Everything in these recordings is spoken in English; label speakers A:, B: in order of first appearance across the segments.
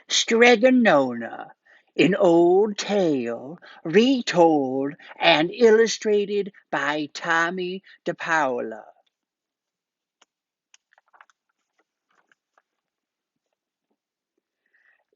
A: Strega Nona, an old tale retold and illustrated by Tommy DePaola.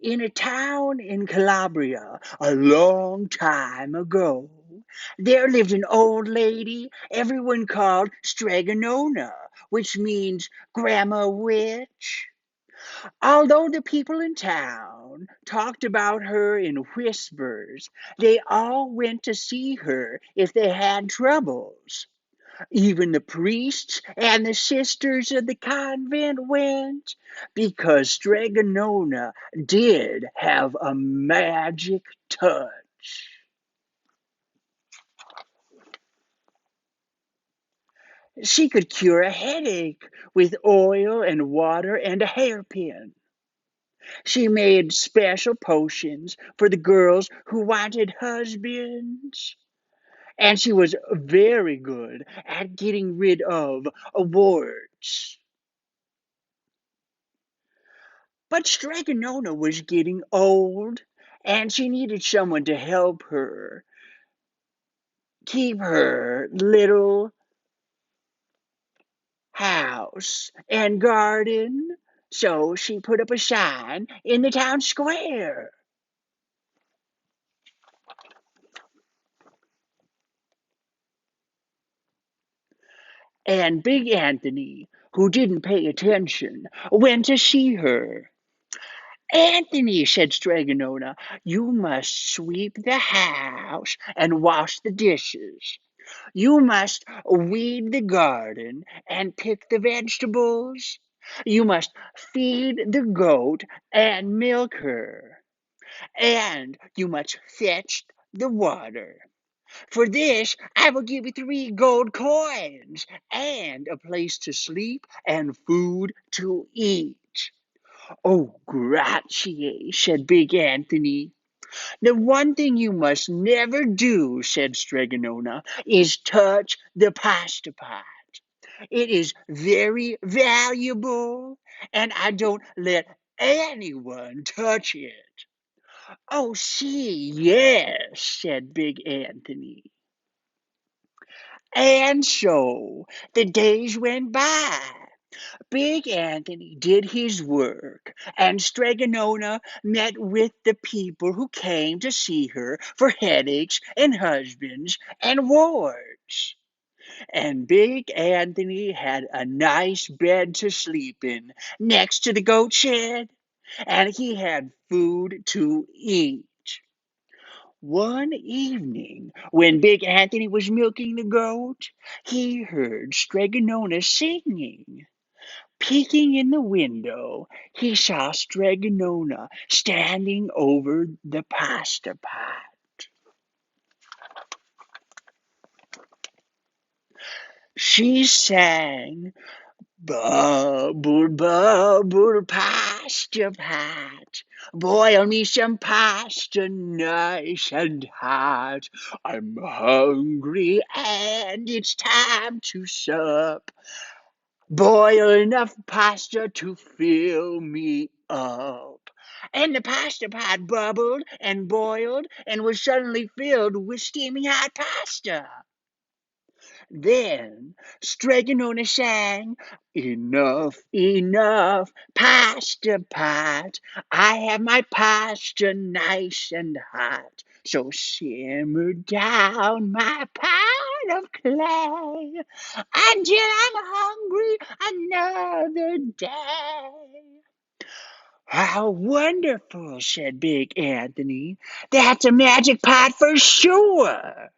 A: In a town in Calabria a long time ago, there lived an old lady everyone called Strega Nona, which means Grandma Witch. Although the people in town talked about her in whispers, they all went to see her if they had troubles. Even the priests and the sisters of the convent went, because Stregonona did have a magic touch. She could cure a headache with oil and water and a hairpin. She made special potions for the girls who wanted husbands. And she was very good at getting rid of warts. But Straganona was getting old, and she needed someone to help her keep her little house and garden. So she put up a sign in the town square. And Big Anthony, who didn't pay attention, went to see her. Anthony, said Straganona, you must sweep the house and wash the dishes. You must weed the garden and pick the vegetables. You must feed the goat and milk her. And you must fetch the water. For this, I will give you 3 gold coins and a place to sleep and food to eat. Oh, grazie, said Big Anthony. The one thing you must never do, said Stregonona, is touch the pasta pot. It is very valuable, and I don't let anyone touch it. Oh, see, yes, said Big Anthony. And so the days went by. Big Anthony did his work, and Stregonona met with the people who came to see her for headaches and husbands and wards. And Big Anthony had a nice bed to sleep in next to the goat shed, and he had food to eat. One evening, when Big Anthony was milking the goat, he heard Stregonona singing. Peeking in the window, he saw Stregonona standing over the pasta pot. She sang, bubble, bubble, pasta pot. Boil me some pasta nice and hot. I'm hungry and it's time to sup. Boil enough pasta to fill me up. And the pasta pot bubbled and boiled and was suddenly filled with steaming hot pasta. Then Stregonona sang, enough, enough, pasta pot. I have my pasta nice and hot. So simmer down my pot of clay until I'm hungry another day. How wonderful, said Big Anthony. That's a magic pot for sure.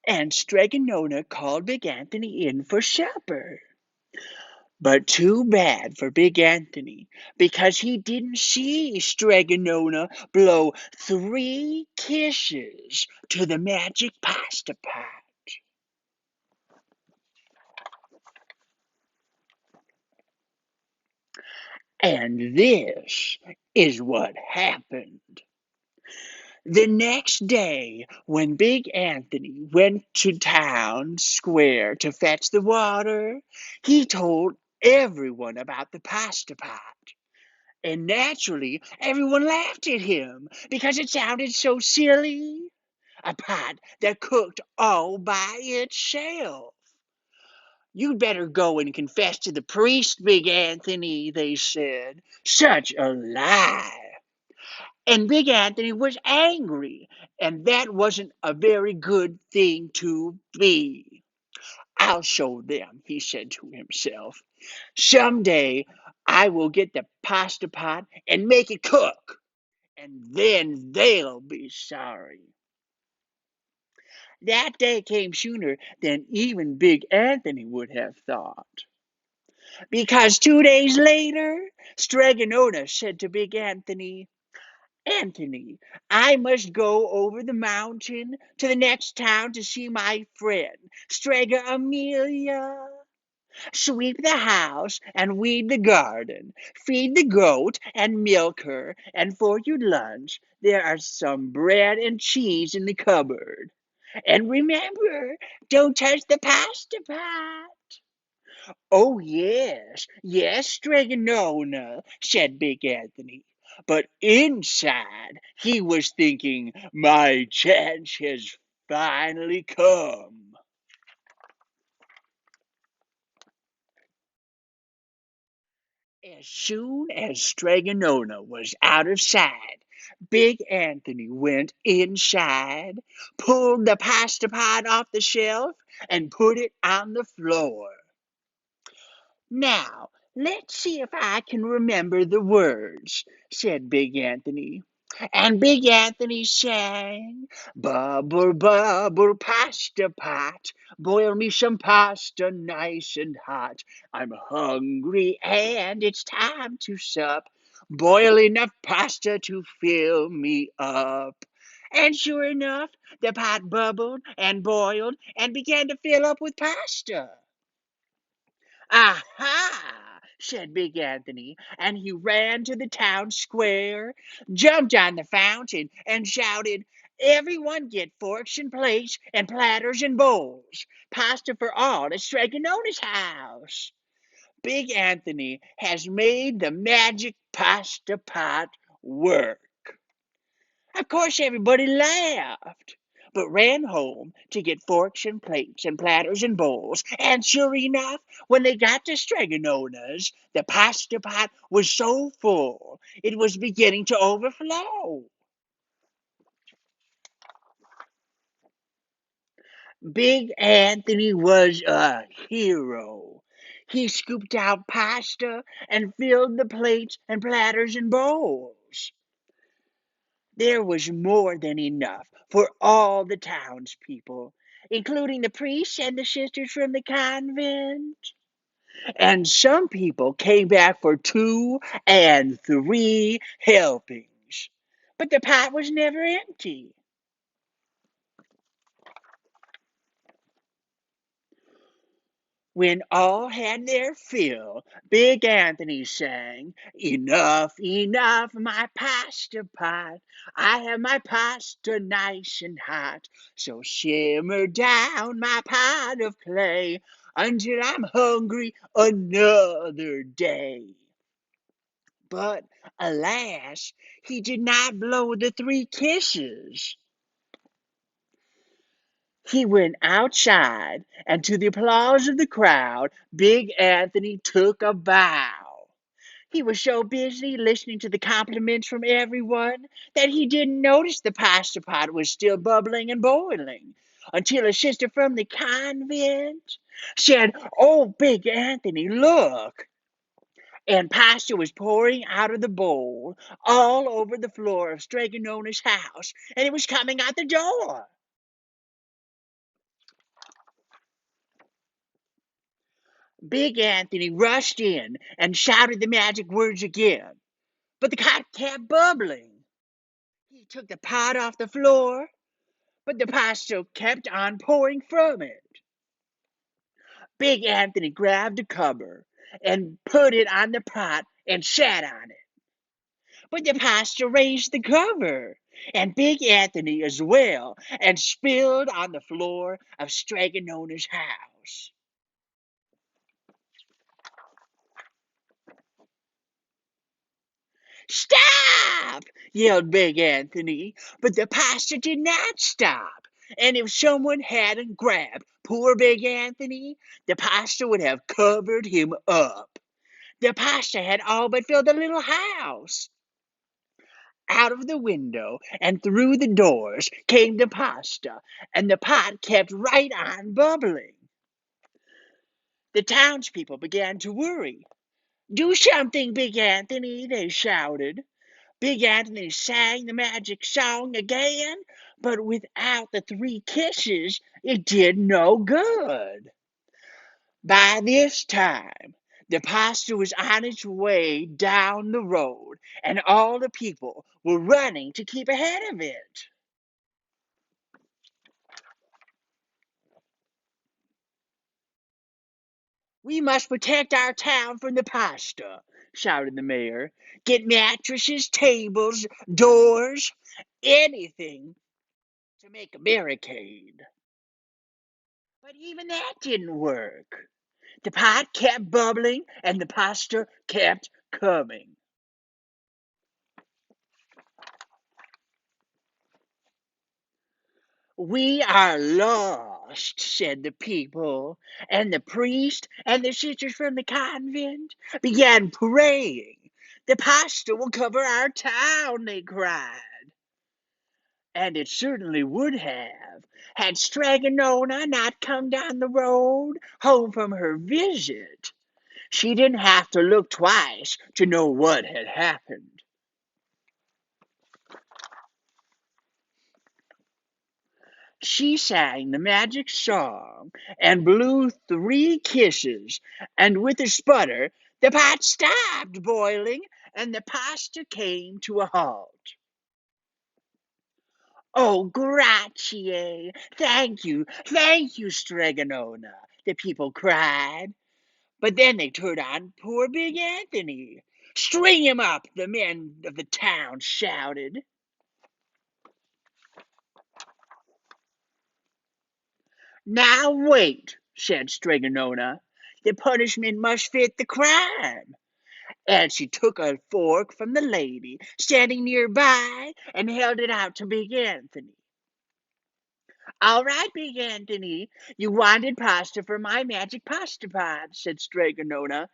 A: And Stregonona called Big Anthony in for supper. But too bad for Big Anthony, because he didn't see Stregonona blow 3 kisses to the magic pasta pot. And this is what happened. The next day, when Big Anthony went to town square to fetch the water, he told everyone about the pasta pot. And naturally, everyone laughed at him because it sounded so silly. A pot that cooked all by itself. "You'd better go and confess to the priest, Big Anthony," they said. "Such a lie." And Big Anthony was angry, and that wasn't a very good thing to be. "I'll show them," he said to himself. "Someday I will get the pasta pot and make it cook, and then they'll be sorry." That day came sooner than even Big Anthony would have thought. Because 2 days later, Strega Nona said to Big Anthony, "Anthony, I must go over the mountain to the next town to see my friend, Strega Amelia. Sweep the house and weed the garden, feed the goat and milk her, and for your lunch there are some bread and cheese in the cupboard. And remember, don't touch the pasta pot." "Oh, yes, yes, Strega Nona," said Big Anthony. But inside he was thinking, "My chance has finally come." As soon as Strega Nona was out of sight, Big Anthony went inside, pulled the pasta pot off the shelf, and put it on the floor. "Now, let's see if I can remember the words," said Big Anthony. And Big Anthony sang, "Bubble, bubble, pasta pot, boil me some pasta nice and hot. I'm hungry and it's time to sup. Boil enough pasta to fill me up." And sure enough, the pot bubbled and boiled and began to fill up with pasta. "Aha!" said Big Anthony, and he ran to the town square, jumped on the fountain, and shouted, "Everyone get forks and plates and platters and bowls. Pasta for all at Straganona's house. Big Anthony has made the magic pasta pot work." Of course, everybody laughed, but ran home to get forks and plates and platters and bowls. And sure enough, when they got to Straganona's, the pasta pot was so full it was beginning to overflow. Big Anthony was a hero. He scooped out pasta and filled the plates and platters and bowls. There was more than enough for all the townspeople, including the priests and the sisters from the convent. And some people came back for 2 and 3 helpings. But the pot was never empty. When all had their fill, Big Anthony sang, "Enough, enough, my pasta pot. I have my pasta nice and hot. So simmer down my pot of clay until I'm hungry another day." But alas, he did not blow the 3 kisses. He went outside, and to the applause of the crowd, Big Anthony took a bow. He was so busy listening to the compliments from everyone that he didn't notice the pasta pot was still bubbling and boiling until a sister from the convent said, "Oh, Big Anthony, look." And pasta was pouring out of the bowl all over the floor of Straganona's house, and it was coming out the door. Big Anthony rushed in and shouted the magic words again, but the pot kept bubbling. He took the pot off the floor, but the pasta kept on pouring from it. Big Anthony grabbed a cover and put it on the pot and sat on it. But the pasta raised the cover, and Big Anthony as well, and spilled on the floor of Straganona's house. "Stop!" yelled Big Anthony, but the pasta did not stop. And if someone hadn't grabbed poor Big Anthony, the pasta would have covered him up. The pasta had all but filled the little house. Out of the window and through the doors came the pasta, and the pot kept right on bubbling. The townspeople began to worry. "Do something, Big Anthony," they shouted. Big Anthony sang the magic song again, but without the 3 kisses, it did no good. By this time, the pasta was on its way down the road, and all the people were running to keep ahead of it. "We must protect our town from the pasta," shouted the mayor. "Get mattresses, tables, doors, anything to make a barricade." But even that didn't work. The pot kept bubbling and the pasta kept coming. "We are lost," said the people, and the priest and the sisters from the convent began praying. "The pasta will cover our town," they cried. And it certainly would have, had Strega Nona not come down the road home from her visit. She didn't have to look twice to know what had happened. She sang the magic song and blew 3 kisses, and with a sputter, the pot stopped boiling and the pasta came to a halt. "Oh, grazie! Thank you, Stregonona," the people cried. But then they turned on poor Big Anthony. "String him up," the men of the town shouted. "Now wait," said Stregonona. "The punishment must fit the crime." And she took a fork from the lady standing nearby and held it out to Big Anthony. "All right, Big Anthony, you wanted pasta for my magic pasta pot," said Stregonona,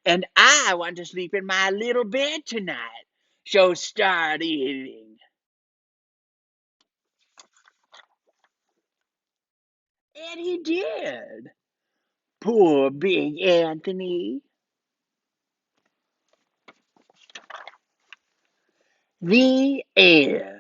A: "and I want to sleep in my little bed tonight. So start eating." And he did. Poor Big Anthony. The end.